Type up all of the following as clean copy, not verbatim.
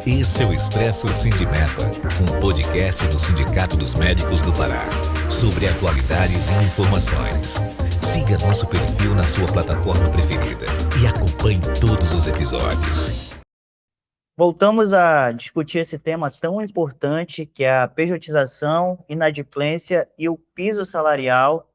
Esse é o Expresso Sindimepa, um podcast do Sindicato dos Médicos do Pará, sobre atualidades e informações. Siga nosso perfil na sua plataforma preferida e acompanhe todos os episódios. Voltamos a discutir esse tema tão importante que é a pejotização, inadimplência e o piso salarial,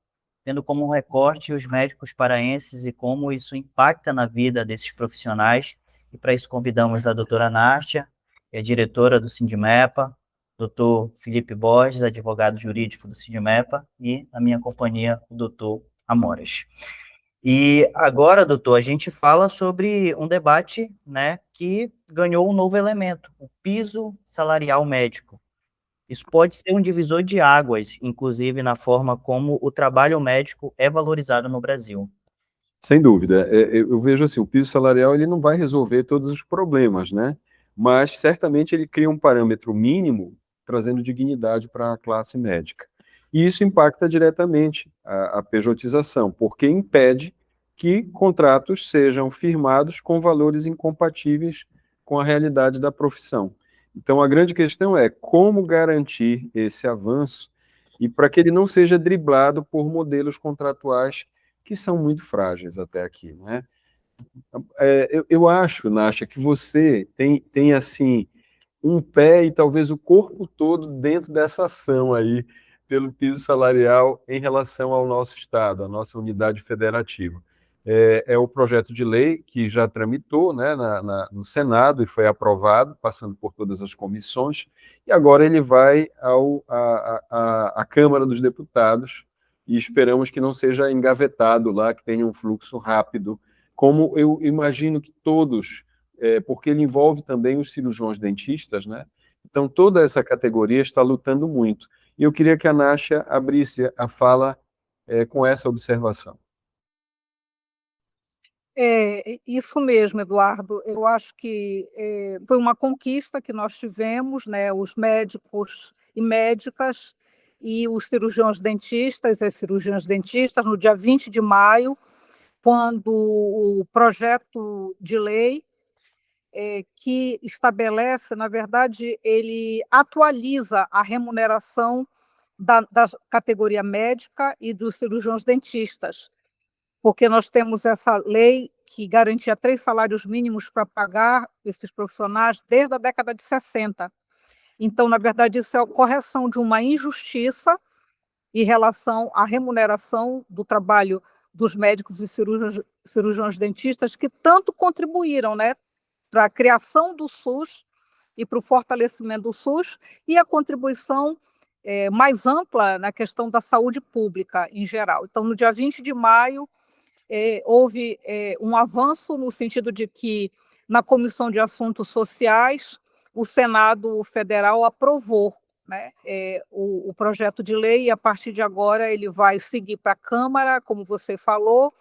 tendo como recorte os médicos paraenses e como isso impacta na vida desses profissionais. E para isso convidamos a doutora Nástia, que é diretora do Sindimepa, doutor Felipe Borges, advogado jurídico do Sindimepa, e na minha companhia, o doutor Amoras. E agora, doutor, a gente fala sobre um debate, né, que ganhou um novo elemento, o piso salarial médico. Isso pode ser um divisor de águas, inclusive na forma como o trabalho médico é valorizado no Brasil. Sem dúvida. Eu vejo assim, o piso salarial ele não vai resolver todos os problemas, né? Mas certamente ele cria um parâmetro mínimo, trazendo dignidade para a classe médica. E isso impacta diretamente a pejotização, porque impede que contratos sejam firmados com valores incompatíveis com a realidade da profissão. Então, a grande questão é como garantir esse avanço e para que ele não seja driblado por modelos contratuais que são muito frágeis até aqui, né? Eu acho, Nasha, que você tem assim um pé e talvez o corpo todo dentro dessa ação aí pelo piso salarial em relação ao nosso estado, à nossa unidade federativa. É o projeto de lei que já tramitou, né, no Senado e foi aprovado, passando por todas as comissões, e agora ele vai à Câmara dos Deputados e esperamos que não seja engavetado lá, que tenha um fluxo rápido, como eu imagino que todos, porque ele envolve também os cirurgiões dentistas, né? Então toda essa categoria está lutando muito. E eu queria que a Nástia abrisse a fala com essa observação. Isso mesmo, Eduardo. Eu acho que foi uma conquista que nós tivemos, né? Os médicos e médicas e os cirurgiões dentistas e as cirurgiãs dentistas, no dia 20 de maio, quando o projeto de lei que estabelece, na verdade, ele atualiza a remuneração da categoria médica e dos cirurgiões dentistas, porque nós temos essa lei que garantia 3 salários mínimos para pagar esses profissionais desde a década de 60. Então, na verdade, isso é a correção de uma injustiça em relação à remuneração do trabalho dos médicos e cirurgiões dentistas que tanto contribuíram, né, para a criação do SUS e para o fortalecimento do SUS e a contribuição mais ampla na questão da saúde pública em geral. Então, no dia 20 de maio, houve um avanço no sentido de que, na Comissão de Assuntos Sociais, o Senado Federal aprovou, né, o projeto de lei, e a partir de agora ele vai seguir para a Câmara, como você falou,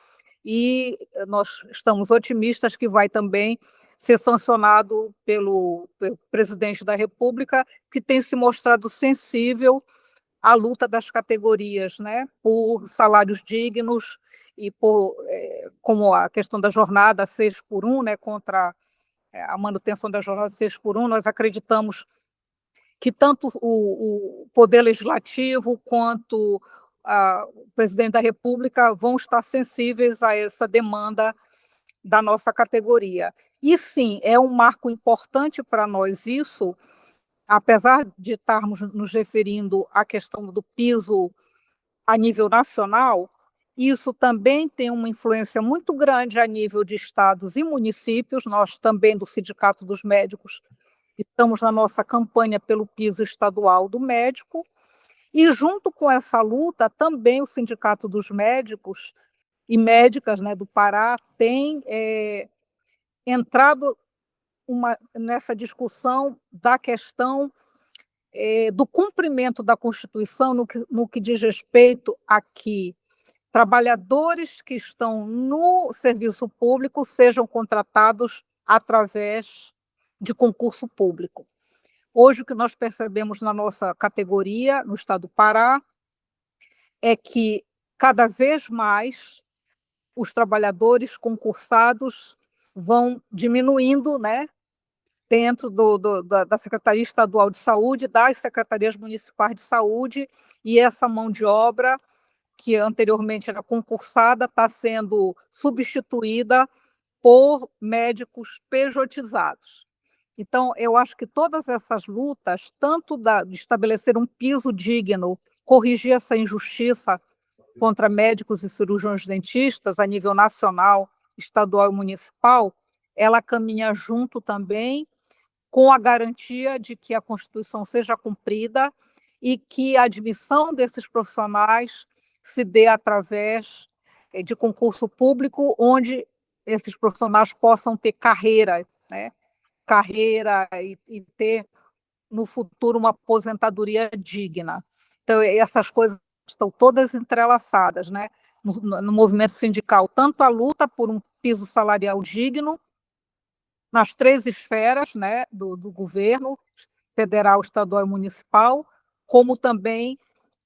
e nós estamos otimistas que vai também ser sancionado pelo presidente da República, que tem se mostrado sensível à luta das categorias, né, por salários dignos e por, como a questão da jornada 6x1, né, contra a manutenção da jornada 6x1, nós acreditamos que tanto o Poder Legislativo quanto o Presidente da República vão estar sensíveis a essa demanda da nossa categoria. E sim, é um marco importante para nós isso, apesar de estarmos nos referindo à questão do piso a nível nacional, isso também tem uma influência muito grande a nível de estados e municípios. Nós também, do Sindicato dos Médicos, estamos na nossa campanha pelo piso estadual do médico, e junto com essa luta, também o Sindicato dos Médicos e Médicas, né, do Pará tem entrado nessa discussão da questão do cumprimento da Constituição no que diz respeito a que trabalhadores que estão no serviço público sejam contratados através de concurso público. Hoje, o que nós percebemos na nossa categoria, no estado do Pará, é que cada vez mais os trabalhadores concursados vão diminuindo, né, dentro da Secretaria Estadual de Saúde, das secretarias municipais de saúde, e essa mão de obra, que anteriormente era concursada, está sendo substituída por médicos pejotizados. Então, eu acho que todas essas lutas, tanto de estabelecer um piso digno, corrigir essa injustiça contra médicos e cirurgiões dentistas a nível nacional, estadual e municipal, ela caminha junto também com a garantia de que a Constituição seja cumprida e que a admissão desses profissionais se dê através de concurso público, onde esses profissionais possam ter carreira, né? Carreira e ter, no futuro, uma aposentadoria digna. Então, essas coisas estão todas entrelaçadas, né? No movimento sindical, tanto a luta por um piso salarial digno, nas 3 esferas, né, do governo, federal, estadual e municipal, como também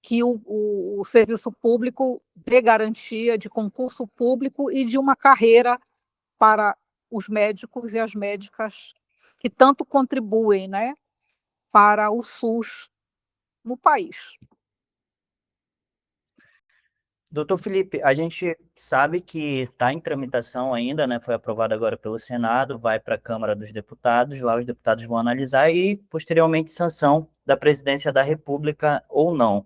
que o serviço público dê garantia de concurso público e de uma carreira para os médicos e as médicas que tanto contribuem, né, para o SUS no país. Doutor Felipe, a gente sabe que está em tramitação ainda, né? Foi aprovado agora pelo Senado, vai para a Câmara dos Deputados, lá os deputados vão analisar e, posteriormente, sanção da Presidência da República ou não.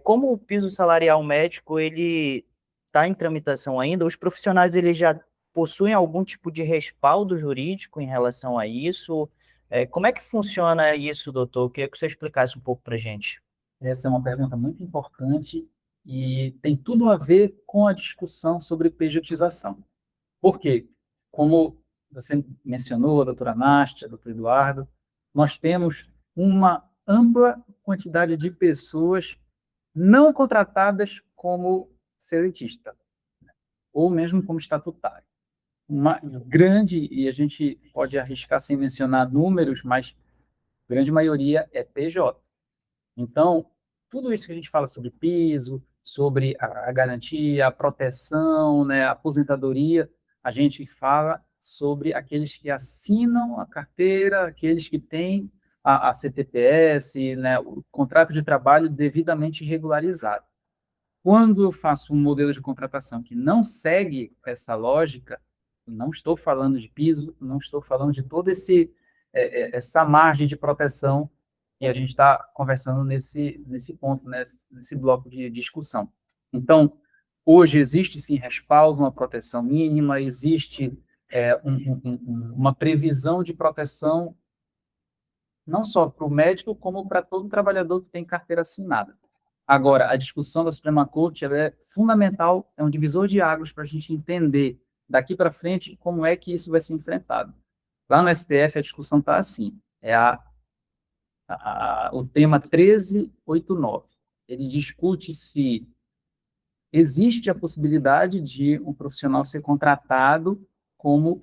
Como o piso salarial médico ele está em tramitação ainda, os profissionais eles já possuem algum tipo de respaldo jurídico em relação a isso? Como é que funciona isso, doutor? Eu queria que você explicasse um pouco para a gente. Essa é uma pergunta muito importante e tem tudo a ver com a discussão sobre pejotização. Por quê? Como você mencionou, a doutora Nástia, doutor Eduardo, nós temos uma ampla quantidade de pessoas não contratadas como seletista, ou mesmo como estatutário. Uma grande, e a gente pode arriscar sem mencionar números, mas a grande maioria é PJ. Então, tudo isso que a gente fala sobre piso, sobre a garantia, a proteção, né, a aposentadoria, a gente fala sobre aqueles que assinam a carteira, aqueles que têm a CTPS, né, o contrato de trabalho devidamente regularizado. Quando eu faço um modelo de contratação que não segue essa lógica, não estou falando de piso, não estou falando de toda essa margem de proteção e a gente está conversando nesse ponto, nesse bloco de discussão. Então, hoje existe sim respaldo, uma proteção mínima, existe uma previsão de proteção não só para o médico, como para todo trabalhador que tem carteira assinada. Agora, a discussão da Suprema Corte ela é fundamental, é um divisor de águas para a gente entender daqui para frente como é que isso vai ser enfrentado. Lá no STF, a discussão está assim, o tema 1389. Ele discute se existe a possibilidade de um profissional ser contratado como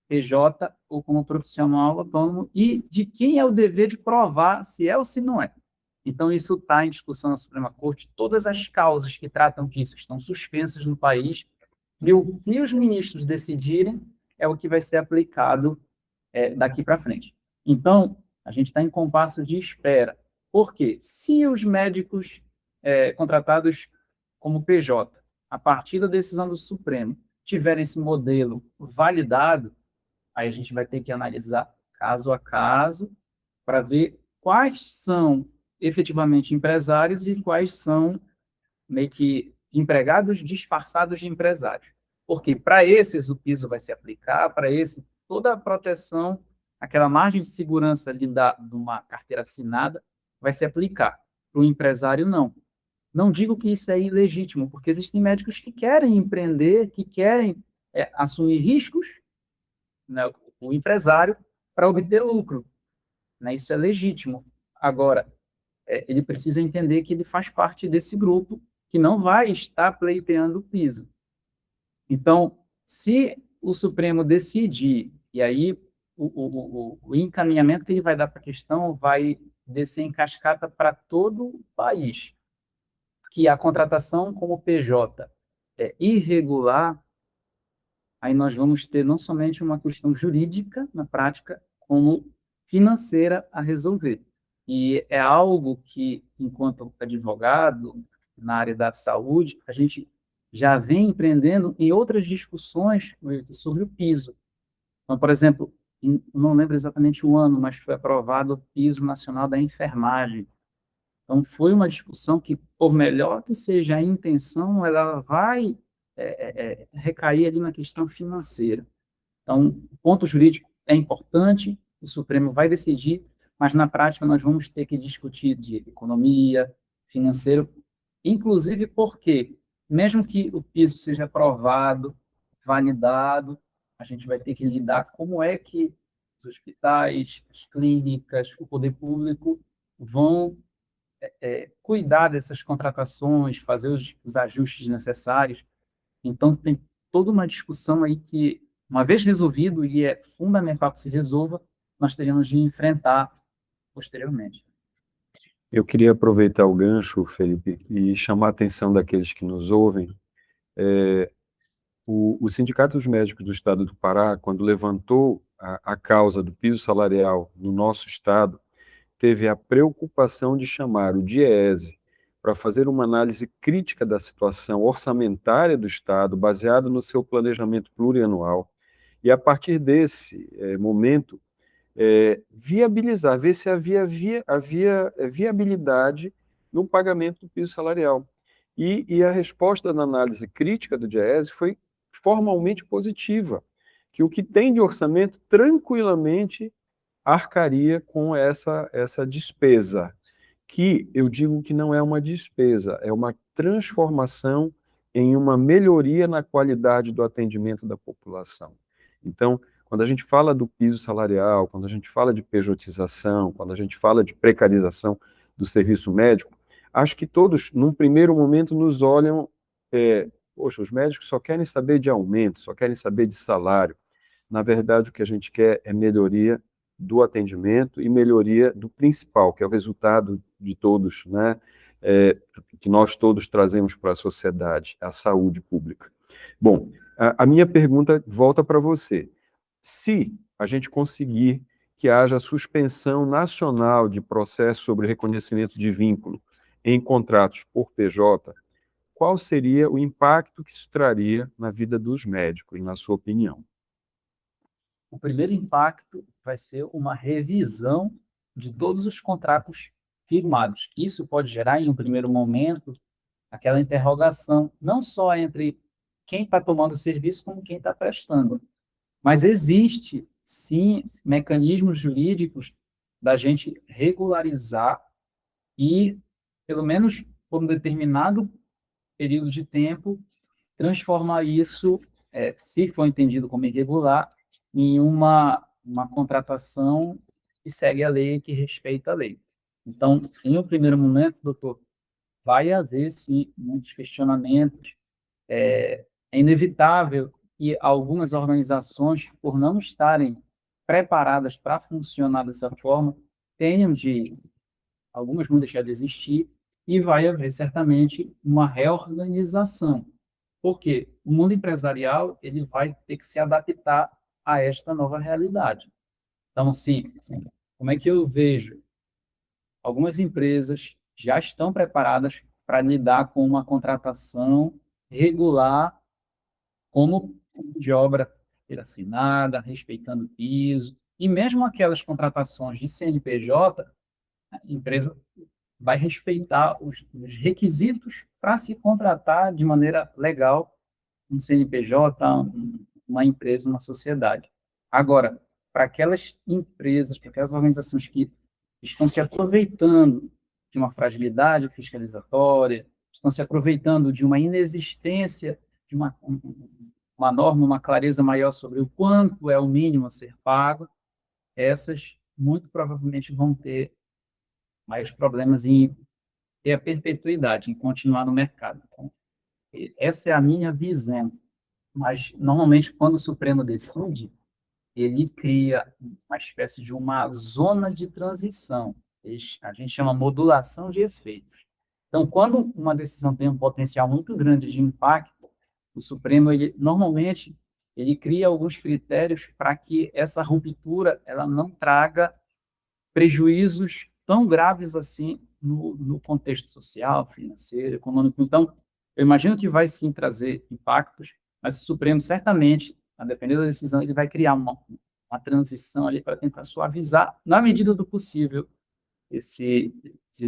PJ ou como profissional autônomo e de quem é o dever de provar se é ou se não é. Então, isso está em discussão na Suprema Corte. Todas as causas que tratam disso estão suspensas no país e o que os ministros decidirem é o que vai ser aplicado daqui para frente. Então, a gente está em compasso de espera. Por quê? Se os médicos contratados como PJ, a partir da decisão do Supremo, tiverem esse modelo validado, aí a gente vai ter que analisar caso a caso para ver quais são efetivamente empresários e quais são meio que empregados disfarçados de empresários. Porque para esses o piso vai se aplicar, para esse toda a proteção, aquela margem de segurança de uma carteira assinada vai se aplicar. Para o empresário, não. Não digo que isso é ilegítimo, porque existem médicos que querem empreender, que querem assumir riscos, né, o empresário, para obter lucro. Né, isso é legítimo. Agora, ele precisa entender que ele faz parte desse grupo que não vai estar pleiteando o piso. Então, se o Supremo decidir, e aí o encaminhamento que ele vai dar para a questão vai descer em cascata para todo o país, que a contratação como PJ é irregular, aí nós vamos ter não somente uma questão jurídica na prática, como financeira a resolver. E é algo que, enquanto advogado, na área da saúde, a gente já vem empreendendo em outras discussões sobre o piso. Então, por exemplo, não lembro exatamente o ano, mas foi aprovado o piso nacional da enfermagem. Então, foi uma discussão que, por melhor que seja a intenção, ela vai recair ali na questão financeira. Então, o ponto jurídico é importante, o Supremo vai decidir, mas na prática nós vamos ter que discutir de economia, financeiro, inclusive porque, mesmo que o piso seja aprovado, validado, a gente vai ter que lidar como é que os hospitais, as clínicas, o poder público vão cuidar dessas contratações, fazer os ajustes necessários. Então, tem toda uma discussão aí que, uma vez resolvido, e é fundamental que se resolva, nós teríamos de enfrentar posteriormente. Eu queria aproveitar o gancho, Felipe, e chamar a atenção daqueles que nos ouvem. O Sindicato dos Médicos do Estado do Pará, quando levantou a causa do piso salarial no nosso estado, teve a preocupação de chamar o DIEESE para fazer uma análise crítica da situação orçamentária do Estado, baseado no seu planejamento plurianual, e a partir desse momento, viabilizar, ver se havia viabilidade no pagamento do piso salarial. E a resposta da análise crítica do DIEESE foi formalmente positiva, que o que tem de orçamento tranquilamente arcaria com essa despesa, que eu digo que não é uma despesa, é uma transformação em uma melhoria na qualidade do atendimento da população. Então, quando a gente fala do piso salarial, quando a gente fala de pejotização, quando a gente fala de precarização do serviço médico, acho que todos, num primeiro momento, nos olham, poxa, os médicos só querem saber de aumento, só querem saber de salário. Na verdade, o que a gente quer é melhoria do atendimento e melhoria do principal, que é o resultado de todos, né, que nós todos trazemos para a sociedade, a saúde pública. Bom, a minha pergunta volta para você. Se a gente conseguir que haja suspensão nacional de processo sobre reconhecimento de vínculo em contratos por PJ, qual seria o impacto que isso traria na vida dos médicos, na sua opinião? O primeiro impacto vai ser uma revisão de todos os contratos firmados. Isso pode gerar, em um primeiro momento, aquela interrogação, não só entre quem está tomando o serviço, como quem está prestando. Mas existe, sim, mecanismos jurídicos da gente regularizar e, pelo menos por um determinado período de tempo, transformar isso, se for entendido como irregular, em uma contratação que segue a lei, que respeita a lei. Então, em um primeiro momento, doutor, vai haver, sim, muitos questionamentos. É inevitável que algumas organizações, por não estarem preparadas para funcionar dessa forma, algumas vão deixar de existir, e vai haver, certamente, uma reorganização. Porque o mundo empresarial ele vai ter que se adaptar a esta nova realidade. Então, como é que eu vejo? Algumas empresas já estão preparadas para lidar com uma contratação regular, como de obra assinada, respeitando o piso, e mesmo aquelas contratações de CNPJ, a empresa vai respeitar os requisitos para se contratar de maneira legal um CNPJ, uma empresa, uma sociedade. Agora, para aquelas empresas, para aquelas organizações que estão se aproveitando de uma fragilidade fiscalizatória, estão se aproveitando de uma inexistência de uma norma, uma clareza maior sobre o quanto é o mínimo a ser pago, essas muito provavelmente vão ter maiores problemas em ter a perpetuidade, em continuar no mercado. Então, essa é a minha visão. Mas, normalmente, quando o Supremo decide, ele cria uma espécie de uma zona de transição. A gente chama modulação de efeitos. Então, quando uma decisão tem um potencial muito grande de impacto, o Supremo, normalmente, ele cria alguns critérios para que essa ruptura ela não traga prejuízos tão graves assim no contexto social, financeiro, econômico. Então, eu imagino que vai sim trazer impactos, mas o Supremo certamente, a depender da decisão, ele vai criar uma transição ali para tentar suavizar, na medida do possível, esses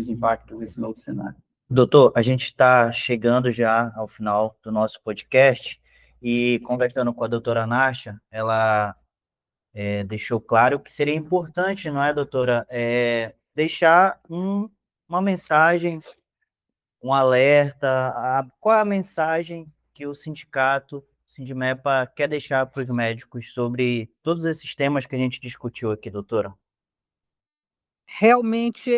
impactos, esse novo cenário. Doutor, a gente está chegando já ao final do nosso podcast e conversando com a doutora Nasha, ela deixou claro que seria importante, não é, doutora, deixar uma mensagem, um alerta, qual é a mensagem que o sindicato, Sindimepa, quer deixar para os médicos sobre todos esses temas que a gente discutiu aqui, doutora? Realmente,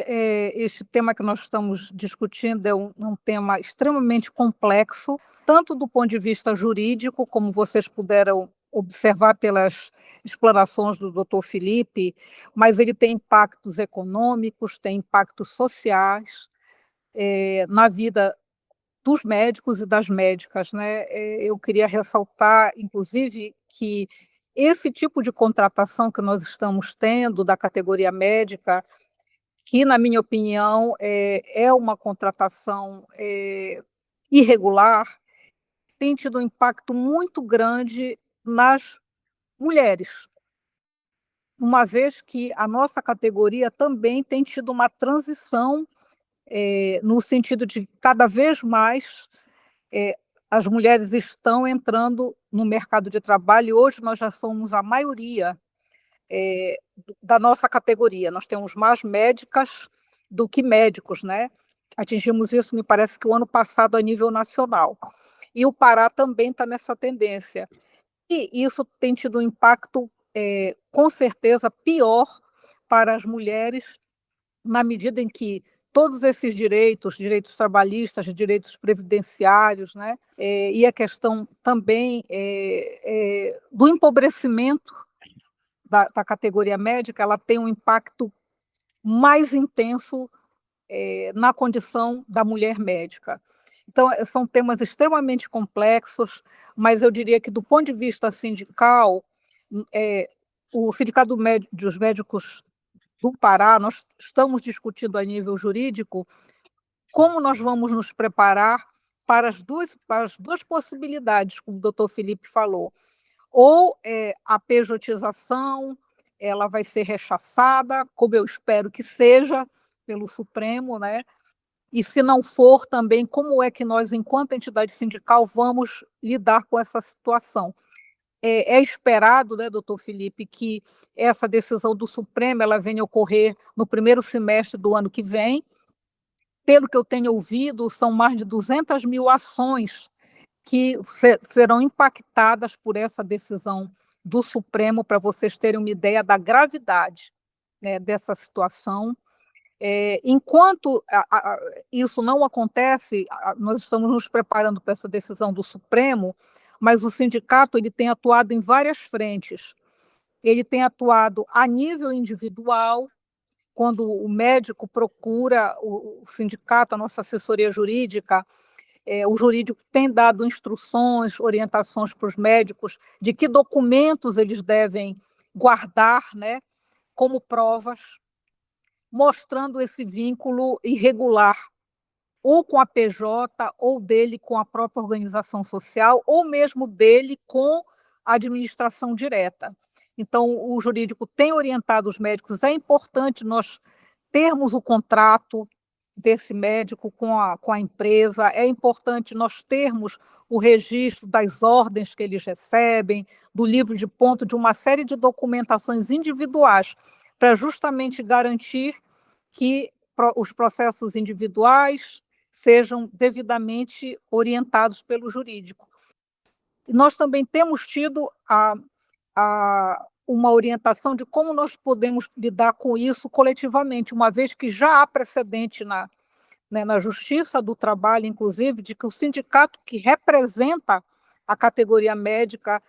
este tema que nós estamos discutindo é um tema extremamente complexo, tanto do ponto de vista jurídico, como vocês puderam observar pelas explanações do doutor Felipe, mas ele tem impactos econômicos, tem impactos sociais, na vida dos médicos e das médicas, né? Eu queria ressaltar, inclusive, que esse tipo de contratação que nós estamos tendo da categoria médica, que, na minha opinião, é uma contratação irregular, tem tido um impacto muito grande nas mulheres, uma vez que a nossa categoria também tem tido uma transição, no sentido de cada vez mais as mulheres estão entrando no mercado de trabalho e hoje nós já somos a maioria da nossa categoria. Nós temos mais médicas do que médicos, né? Atingimos isso, me parece que o ano passado, a nível nacional. E o Pará também está nessa tendência. E isso tem tido um impacto, com certeza, pior para as mulheres, na medida em que todos esses direitos trabalhistas, direitos previdenciários, né, e a questão também do empobrecimento da categoria médica, ela tem um impacto mais intenso na condição da mulher médica. Então, são temas extremamente complexos, mas eu diria que, do ponto de vista sindical, o Sindicato dos Médicos do Pará, nós estamos discutindo a nível jurídico como nós vamos nos preparar para as duas possibilidades, como o doutor Felipe falou. Ou a pejotização ela vai ser rechaçada, como eu espero que seja, pelo Supremo, né? E se não for também, como é que nós, enquanto entidade sindical, vamos lidar com essa situação? É esperado, né, doutor Felipe, que essa decisão do Supremo ela venha a ocorrer no primeiro semestre do ano que vem. Pelo que eu tenho ouvido, são mais de 200 mil ações que serão impactadas por essa decisão do Supremo, para vocês terem uma ideia da gravidade, né, dessa situação. Enquanto isso não acontece, nós estamos nos preparando para essa decisão do Supremo, mas o sindicato ele tem atuado em várias frentes. Ele tem atuado a nível individual, quando o médico procura o sindicato, a nossa assessoria jurídica, o jurídico tem dado instruções, orientações para os médicos de que documentos eles devem guardar, né, como provas, mostrando esse vínculo irregular, ou com a PJ, ou dele com a própria organização social, ou mesmo dele com a administração direta. Então, o jurídico tem orientado os médicos, é importante nós termos o contrato desse médico com a empresa, é importante nós termos o registro das ordens que eles recebem, do livro de ponto, de uma série de documentações individuais, para justamente garantir que os processos individuais sejam devidamente orientados pelo jurídico. E nós também temos tido uma orientação de como nós podemos lidar com isso coletivamente, uma vez que já há precedente na Justiça do Trabalho, inclusive, de que o sindicato que representa a categoria médica,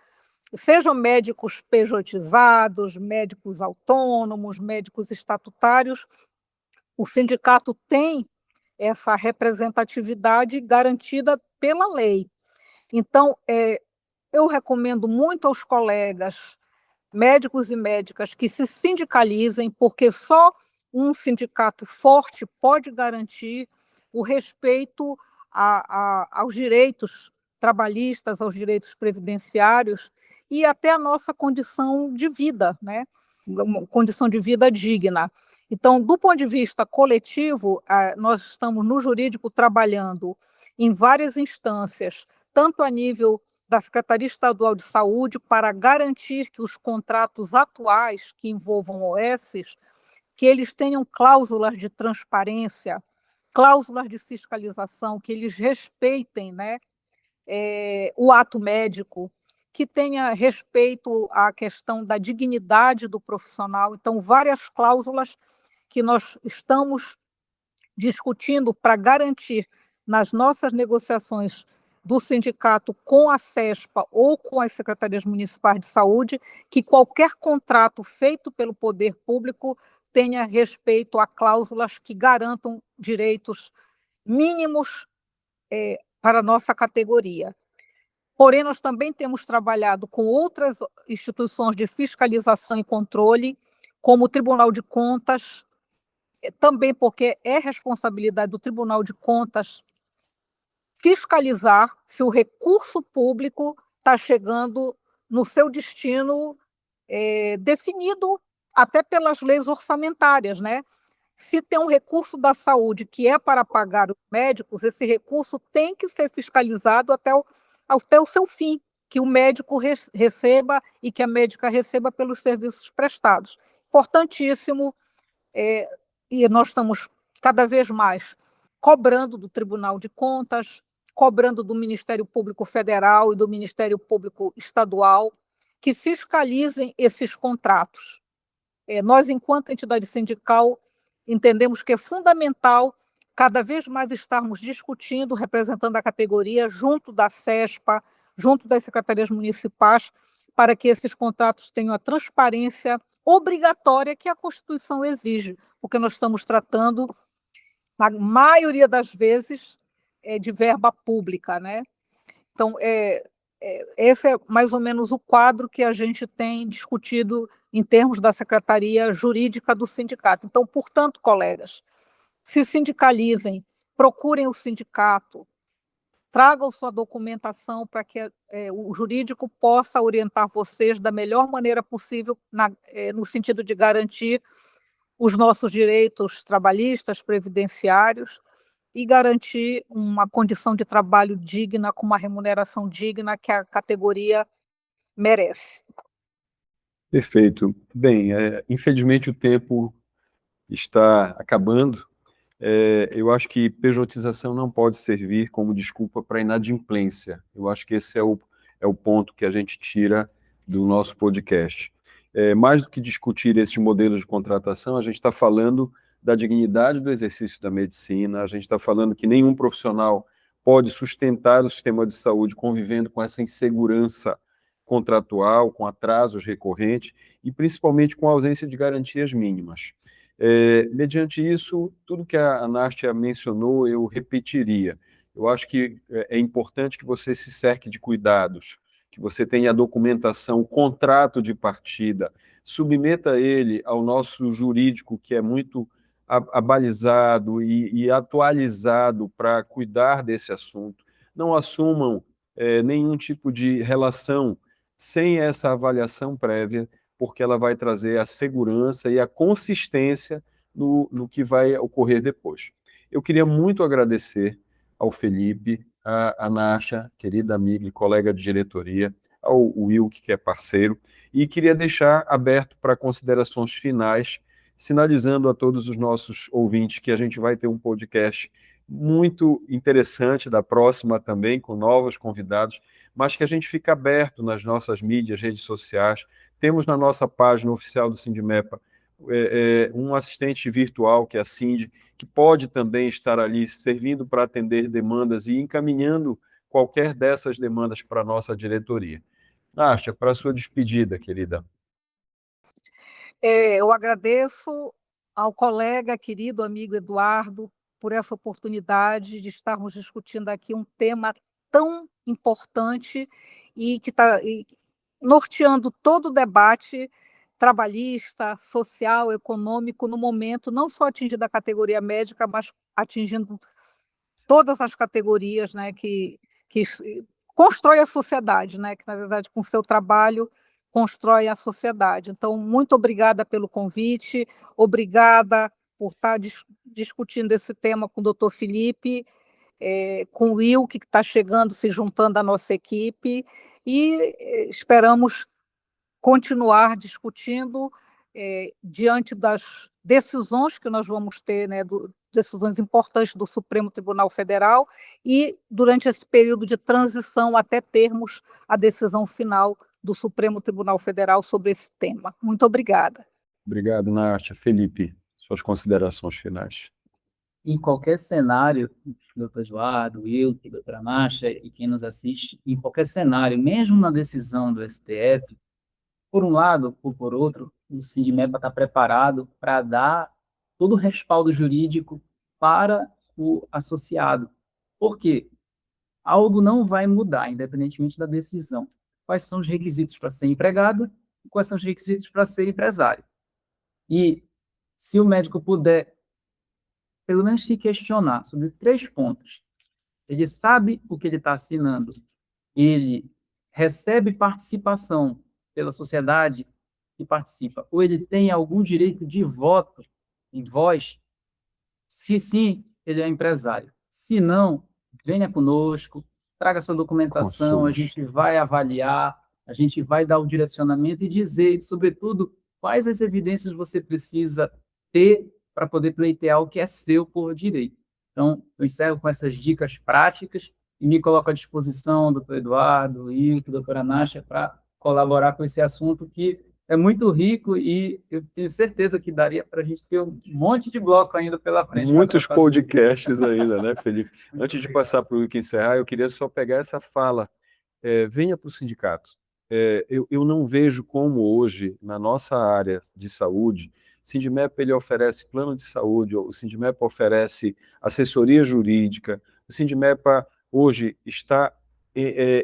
sejam médicos pejotizados, médicos autônomos, médicos estatutários, o sindicato tem essa representatividade garantida pela lei. Então, eu recomendo muito aos colegas médicos e médicas que se sindicalizem, porque só um sindicato forte pode garantir o respeito aos direitos trabalhistas, aos direitos previdenciários e até a nossa condição de vida, né? Uma condição de vida digna. Então, do ponto de vista coletivo, nós estamos no jurídico trabalhando em várias instâncias, tanto a nível da Secretaria Estadual de Saúde, para garantir que os contratos atuais que envolvam OSs, que eles tenham cláusulas de transparência, cláusulas de fiscalização, que eles respeitem, né, o ato médico, que tenha respeito à questão da dignidade do profissional. Então, várias cláusulas que nós estamos discutindo para garantir nas nossas negociações do sindicato com a CESPA ou com as secretarias municipais de saúde, que qualquer contrato feito pelo poder público tenha respeito a cláusulas que garantam direitos mínimos para a nossa categoria. Porém, nós também temos trabalhado com outras instituições de fiscalização e controle, como o Tribunal de Contas, também porque é responsabilidade do Tribunal de Contas fiscalizar se o recurso público está chegando no seu destino definido até pelas leis orçamentárias, né? Se tem um recurso da saúde que é para pagar os médicos, esse recurso tem que ser fiscalizado até o seu fim, que o médico receba e que a médica receba pelos serviços prestados. Importantíssimo, e nós estamos cada vez mais cobrando do Tribunal de Contas, cobrando do Ministério Público Federal e do Ministério Público Estadual, que fiscalizem esses contratos. Nós, enquanto entidade sindical, entendemos que é fundamental cada vez mais estarmos discutindo, representando a categoria, junto da CESPA, junto das secretarias municipais, para que esses contratos tenham a transparência obrigatória que a Constituição exige, porque nós estamos tratando, na maioria das vezes, de verba pública, né? Então, esse é mais ou menos o quadro que a gente tem discutido em termos da Secretaria Jurídica do sindicato. Então, portanto, colegas, se sindicalizem, procurem o sindicato, tragam sua documentação para que o jurídico possa orientar vocês da melhor maneira possível, no sentido de garantir os nossos direitos trabalhistas, previdenciários, e garantir uma condição de trabalho digna, com uma remuneração digna que a categoria merece. Perfeito. Bem, infelizmente o tempo está acabando. Eu acho que pejotização não pode servir como desculpa para inadimplência. Eu acho que esse é o ponto que a gente tira do nosso podcast. Mais do que discutir esses modelos de contratação, a gente está falando da dignidade do exercício da medicina, a gente está falando que nenhum profissional pode sustentar o sistema de saúde convivendo com essa insegurança contratual, com atrasos recorrentes e principalmente com a ausência de garantias mínimas. Mediante isso, tudo que a Nástia mencionou, eu repetiria. Eu acho que é importante que você se cerque de cuidados, que você tenha a documentação, o contrato de partida, submeta ele ao nosso jurídico, que é muito abalizado e atualizado para cuidar desse assunto. Não assumam nenhum tipo de relação sem essa avaliação prévia, porque ela vai trazer a segurança e a consistência no que vai ocorrer depois. Eu queria muito agradecer ao Felipe, à Nácia, querida amiga e colega de diretoria, ao Wilk, que é parceiro, e queria deixar aberto para considerações finais, sinalizando a todos os nossos ouvintes que a gente vai ter um podcast muito interessante da próxima também, com novos convidados, mas que a gente fica aberto nas nossas mídias, redes sociais. Temos na nossa página oficial do Sindimepa um assistente virtual, que é a Cindy, que pode também estar ali servindo para atender demandas e encaminhando qualquer dessas demandas para a nossa diretoria. Nástia, para a sua despedida, querida. Eu agradeço ao colega, querido amigo Eduardo, por essa oportunidade de estarmos discutindo aqui um tema tão importante e que está norteando todo o debate trabalhista, social, econômico no momento, não só atingindo a categoria médica, mas atingindo todas as categorias, né, que constrói a sociedade, né, que na verdade com o seu trabalho constrói a sociedade. Então, muito obrigada pelo convite, obrigada por estar discutindo esse tema com o Dr. Felipe, com o Will, que está chegando, se juntando à nossa equipe, e esperamos continuar discutindo diante das decisões que nós vamos ter, né, decisões importantes do Supremo Tribunal Federal, e durante esse período de transição até termos a decisão final do Supremo Tribunal Federal sobre esse tema. Muito obrigada. Obrigado, Nátia. Felipe, suas considerações finais. Em qualquer cenário, doutor Eduardo, Will, doutora Nátia e quem nos assiste, em qualquer cenário, mesmo na decisão do STF, por um lado ou por outro, o Sindimepa está preparado para dar todo o respaldo jurídico para o associado. Por quê? Algo não vai mudar, independentemente da decisão. Quais são os requisitos para ser empregado e quais são os requisitos para ser empresário. E se o médico puder, pelo menos se questionar sobre 3 pontos, ele sabe o que ele está assinando, ele recebe participação pela sociedade que participa, ou ele tem algum direito de voto em voz, se sim, ele é empresário. Se não, venha conosco, traga sua documentação, a gente vai avaliar, a gente vai dar o direcionamento e dizer, sobretudo, quais as evidências você precisa ter para poder pleitear o que é seu por direito. Então, eu encerro com essas dicas práticas e me coloco à disposição, doutor Eduardo, e doutora Nátia, para colaborar com esse assunto que é muito rico e eu tenho certeza que daria para a gente ter um monte de bloco ainda pela frente. Muitos podcasts ainda, né, Felipe? Antes de passar para o Wilke encerrar, eu queria só pegar essa fala. Venha para o sindicato. Eu não vejo como hoje, na nossa área de saúde, o Sindimepa ele oferece plano de saúde, o Sindimepa oferece assessoria jurídica, o Sindimepa hoje está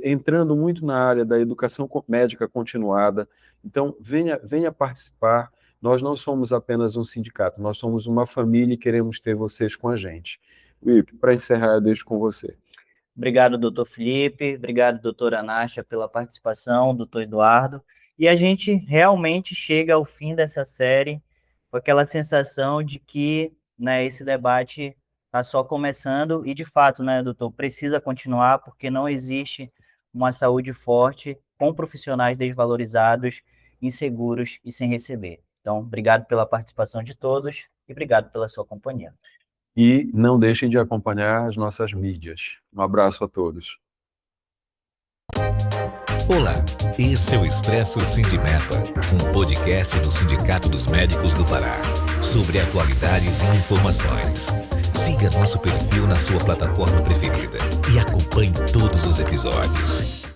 entrando muito na área da educação médica continuada. Então, venha participar. Nós não somos apenas um sindicato, nós somos uma família e queremos ter vocês com a gente. Wilke, para encerrar, eu deixo com você. Obrigado, doutor Felipe, obrigado, doutora Nátia, pela participação, doutor Eduardo. E a gente realmente chega ao fim dessa série com aquela sensação de que, né, esse debate está só começando e, de fato, né, doutor, precisa continuar porque não existe uma saúde forte com profissionais desvalorizados, inseguros e sem receber. Então, obrigado pela participação de todos e obrigado pela sua companhia. E não deixem de acompanhar as nossas mídias. Um abraço a todos. Olá, esse é o Expresso Sindimepa, um podcast do Sindicato dos Médicos do Pará, sobre atualidades e informações. Siga nosso perfil na sua plataforma preferida e acompanhe todos os episódios.